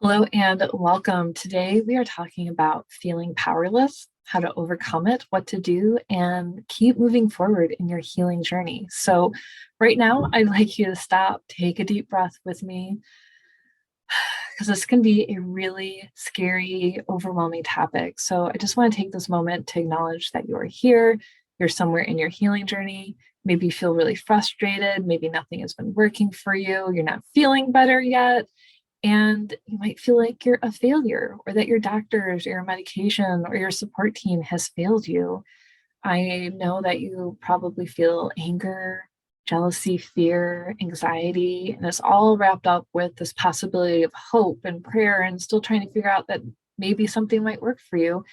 Hello and welcome. Today we are talking about feeling powerless, how to overcome it, what to do, and keep moving forward in your healing journey. So, right now, I'd like you to stop, take a deep breath with me, because this can be a really scary, overwhelming topic. So, I just want to take this moment to acknowledge that you are here, you're somewhere in your healing journey. Maybe you feel really frustrated, maybe nothing has been working for you, you're not feeling better yet and you might feel like you're a failure or that your doctors or your medication or your support team has failed you. I know that you probably feel anger, jealousy, fear, anxiety, and it's all wrapped up with this possibility of hope and prayer and still trying to figure out that maybe something might work for you.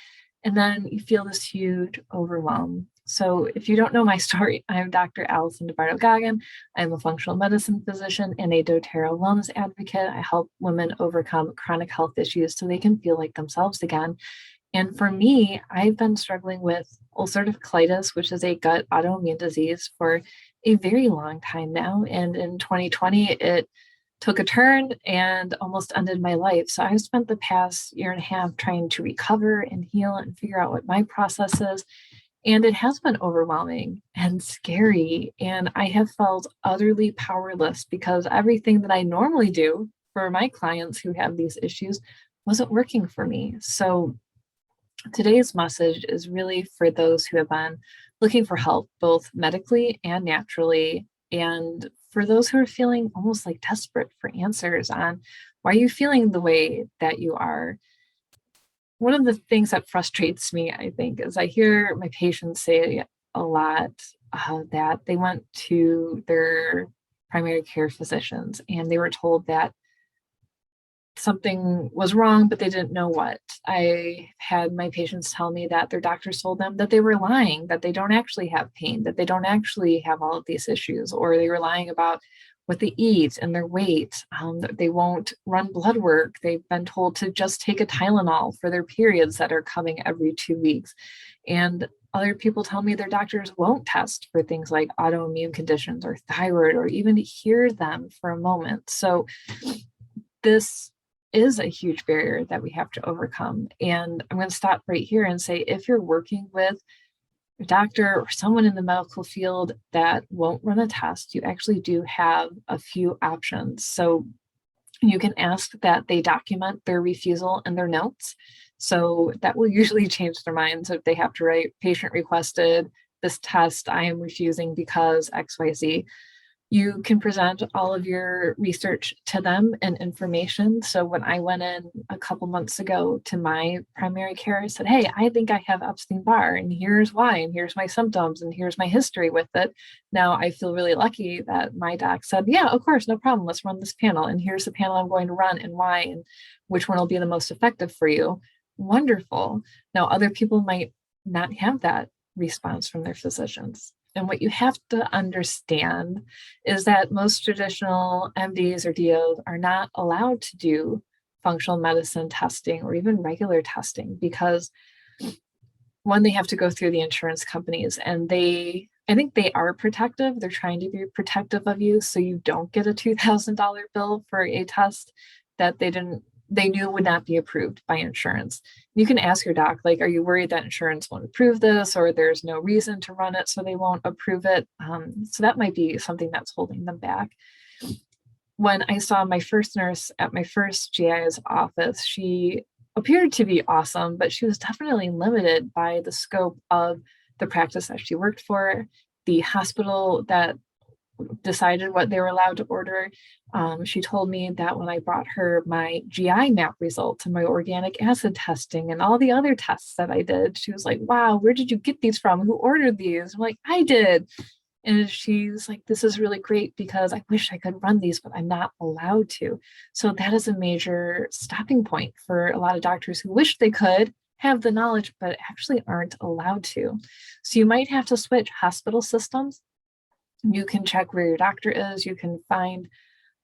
And then you feel this huge overwhelm. So, if you don't know my story, I'm Dr. Alison DiBarto Goggin. I'm a functional medicine physician and a doTERRA wellness advocate. I help women overcome chronic health issues so they can feel like themselves again. And for me, I've been struggling with ulcerative colitis, which is a gut autoimmune disease, for a very long time now. And in 2020, it took a turn and almost ended my life. So I've spent the past year and a half trying to recover and heal and figure out what my process is. And it has been overwhelming and scary. And I have felt utterly powerless because everything that I normally do for my clients who have these issues wasn't working for me. So today's message is really for those who have been looking for help, both medically and naturally, and for those who are feeling almost like desperate for answers on why are you feeling the way that you are. One of the things that frustrates me, I think, is I hear my patients say a lot that they went to their primary care physicians and they were told that something was wrong, but they didn't know what. I had my patients tell me that their doctors told them that they were lying, that they don't actually have pain, that they don't actually have all of these issues, or they were lying about what they eat and their weight. That they won't run blood work. They've been told to just take a Tylenol for their periods that are coming every 2 weeks. And other people tell me their doctors won't test for things like autoimmune conditions or thyroid or even hear them for a moment. So this is a huge barrier that we have to overcome. And I'm going to stop right here and say if you're working with a doctor or someone in the medical field that won't run a test, you actually do have a few options. So you can ask that they document their refusal in their notes. So that will usually change their minds if they have to write patient requested this test, I am refusing because XYZ. You can present all of your research to them and information. So when I went in a couple months ago to my primary care, I said, hey, I think I have Epstein-Barr, and here's why, and here's my symptoms, and here's my history with it. Now I feel really lucky that my doc said, yeah, of course, no problem. Let's run this panel. And here's the panel I'm going to run and why, and which one will be the most effective for you. Wonderful. Now, other people might not have that response from their physicians. And what you have to understand is that most traditional MDs or DOs are not allowed to do functional medicine testing or even regular testing because one, they have to go through the insurance companies and I think they are protective. They're trying to be protective of you so you don't get a $2,000 bill for a test that they knew would not be approved by insurance. You can ask your doc, like, are you worried that insurance won't approve this or there's no reason to run it so they won't approve it? So that might be something that's holding them back. When I saw my first nurse at my first GI's office, she appeared to be awesome, but she was definitely limited by the scope of the practice that she worked for, the hospital that decided what they were allowed to order. She told me that when I brought her my GI map results and my organic acid testing and all the other tests that I did, she was like, wow, where did you get these from? Who ordered these? I'm like, I did. And she's like, this is really great because I wish I could run these, but I'm not allowed to. So that is a major stopping point for a lot of doctors who wish they could have the knowledge, but actually aren't allowed to. So you might have to switch hospital systems. You can check where your doctor is. You can find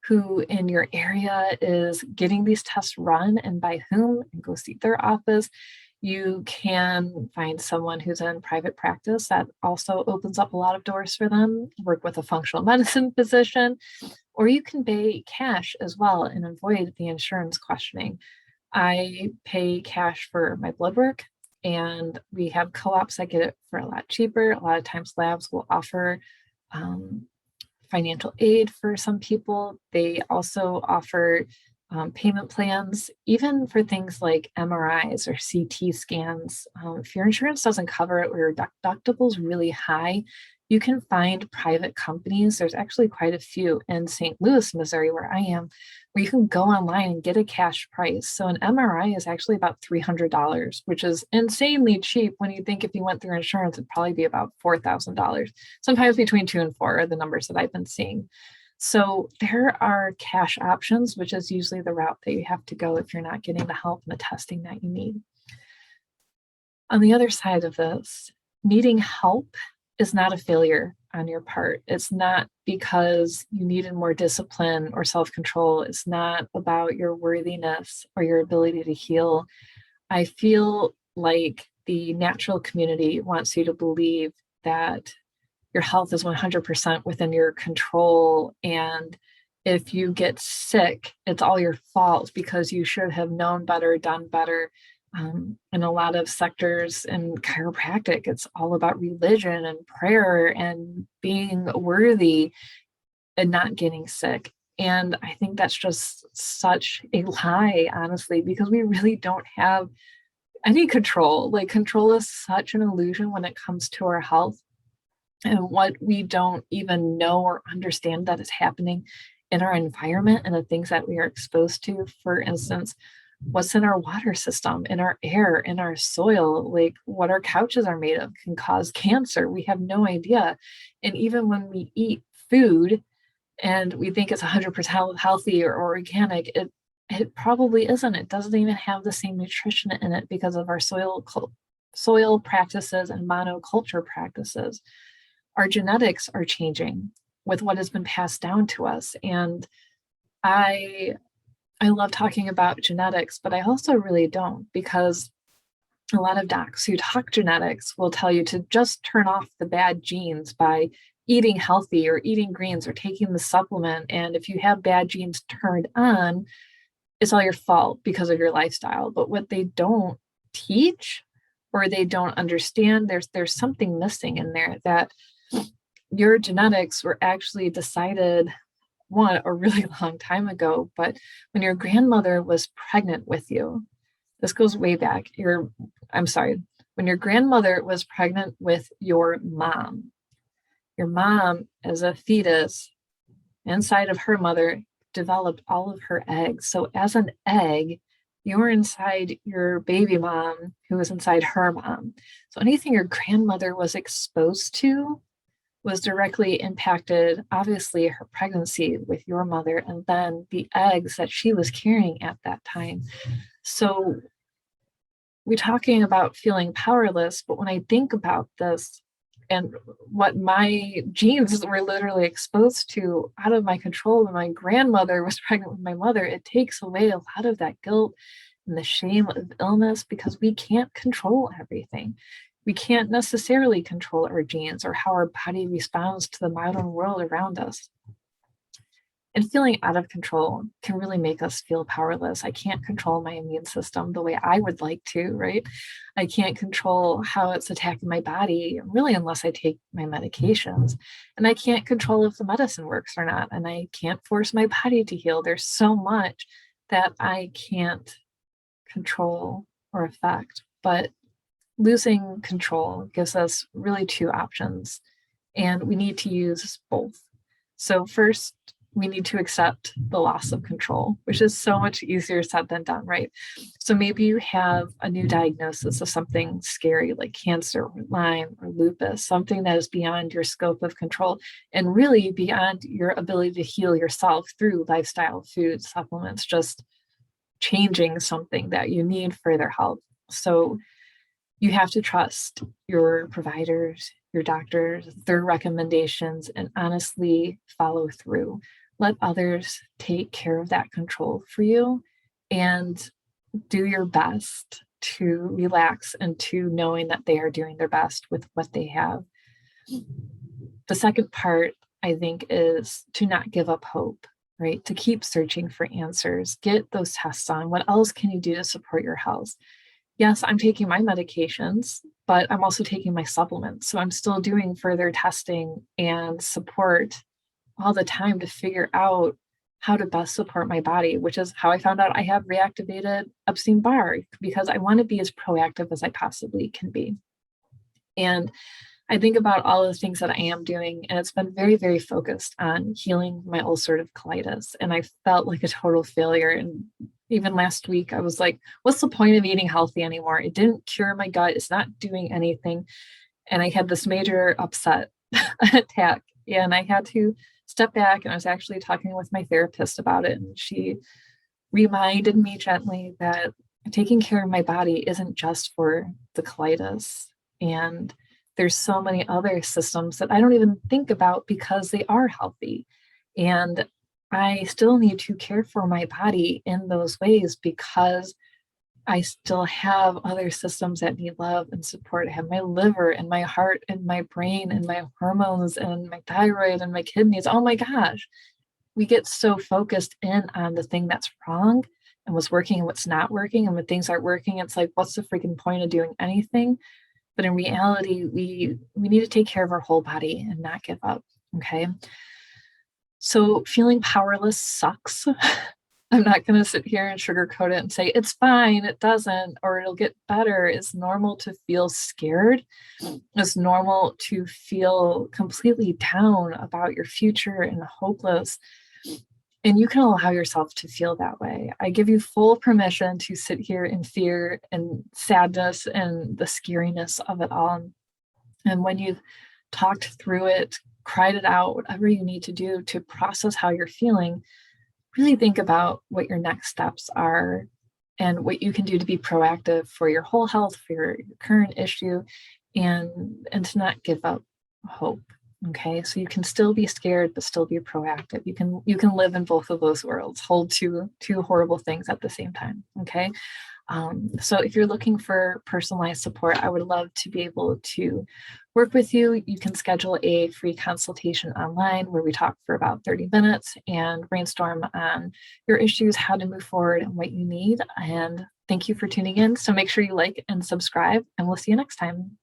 who in your area is getting these tests run and by whom, and go see their office. You can find someone who's in private practice that also opens up a lot of doors for them. Work with a functional medicine physician, or you can pay cash as well and avoid the insurance questioning. I pay cash for my blood work, and we have co-ops that get it for a lot cheaper. A lot of times labs will offer um, financial aid for some people. They also offer payment plans, even for things like MRIs or CT scans. If your insurance doesn't cover it or your deductible is really high, you can find private companies. There's actually quite a few in St. Louis, Missouri, where I am, where you can go online and get a cash price. So an MRI is actually about $300, which is insanely cheap when you think if you went through insurance, it'd probably be about $4,000. Sometimes between 2 and 4 are the numbers that I've been seeing. So there are cash options, which is usually the route that you have to go if you're not getting the help and the testing that you need. On the other side of this, needing help is not a failure on your part. It's not because you needed more discipline or self-control. It's not about your worthiness or your ability to heal. I feel like the natural community wants you to believe that your health is 100% within your control. And if you get sick, it's all your fault because you should have known better, done better. In a lot of sectors in chiropractic, it's all about religion and prayer and being worthy and not getting sick. And I think that's just such a lie, honestly, because we really don't have any control. Like, control is such an illusion when it comes to our health and what we don't even know or understand that is happening in our environment and the things that we are exposed to. For instance, what's in our water system, in our air, in our soil, like what our couches are made of can cause cancer. We have no idea. And even when we eat food and we think it's 100% healthy or organic, it probably isn't. It doesn't even have the same nutrition in it because of our soil practices and monoculture practices. Our genetics are changing with what has been passed down to us. And I love talking about genetics, but I also really don't, because a lot of docs who talk genetics will tell you to just turn off the bad genes by eating healthy or eating greens or taking the supplement. And if you have bad genes turned on, it's all your fault because of your lifestyle. But what they don't teach or they don't understand, there's something missing in there, that your genetics were actually decided a really long time ago, but when your grandmother was pregnant with you, this goes way back. When your grandmother was pregnant with your mom as a fetus inside of her mother developed all of her eggs. So as an egg, you were inside your baby mom who was inside her mom. So anything your grandmother was exposed to was directly impacted, obviously, her pregnancy with your mother and then the eggs that she was carrying at that time. So we're talking about feeling powerless, but when I think about this and what my genes were literally exposed to out of my control when my grandmother was pregnant with my mother, it takes away a lot of that guilt and the shame of illness because we can't control everything. We can't necessarily control our genes or how our body responds to the modern world around us. And feeling out of control can really make us feel powerless. I can't control my immune system the way I would like to, right? I can't control how it's attacking my body, really, unless I take my medications. And I can't control if the medicine works or not. And I can't force my body to heal. There's so much that I can't control or affect. But losing control gives us really two options, and we need to use both. So first, we need to accept the loss of control, which is so much easier said than done, right? So maybe you have a new diagnosis of something scary like cancer or Lyme or lupus, something that is beyond your scope of control and really beyond your ability to heal yourself through lifestyle, food, supplements, just changing something that you need for their health. So you have to trust your providers, your doctors, their recommendations, and honestly follow through. Let others take care of that control for you and do your best to relax into knowing that they are doing their best with what they have. The second part I think, is to not give up hope, right? To keep searching for answers, get those tests on. What else can you do to support your health? Yes, I'm taking my medications, but I'm also taking my supplements. So I'm still doing further testing and support all the time to figure out how to best support my body, which is how I found out I have reactivated Epstein-Barr, because I want to be as proactive as I possibly can be. And I think about all the things that I am doing, and it's been very, very focused on healing my ulcerative colitis. And I felt like a total failure. And even last week, I was like, what's the point of eating healthy anymore? It didn't cure my gut, it's not doing anything. And I had this major upset attack, and I had to step back. And I was actually talking with my therapist about it. And she reminded me gently that taking care of my body isn't just for the colitis. And there's so many other systems that I don't even think about because they are healthy. And I still need to care for my body in those ways because I still have other systems that need love and support. I have my liver and my heart and my brain and my hormones and my thyroid and my kidneys. Oh my gosh. We get so focused in on the thing that's wrong and what's working and what's not working. And when things aren't working, it's like, what's the freaking point of doing anything? But in reality, we need to take care of our whole body and not give up. Okay. So feeling powerless sucks. I'm not going to sit here and sugarcoat it and say it's fine, it doesn't, or it'll get better. It's normal to feel scared. It's normal to feel completely down about your future and hopeless. And you can allow yourself to feel that way. I give you full permission to sit here in fear and sadness and the scariness of it all. And when you've talked through it, cried it out, whatever you need to do to process how you're feeling, really think about what your next steps are and what you can do to be proactive for your whole health, for your current issue, and to not give up hope. Okay, so you can still be scared, but still be proactive. You can live in both of those worlds, hold two horrible things at the same time. Okay, so if you're looking for personalized support, I would love to be able to work with you. You can schedule a free consultation online where we talk for about 30 minutes and brainstorm on your issues, how to move forward, and what you need. And thank you for tuning in. So make sure you like and subscribe, and we'll see you next time.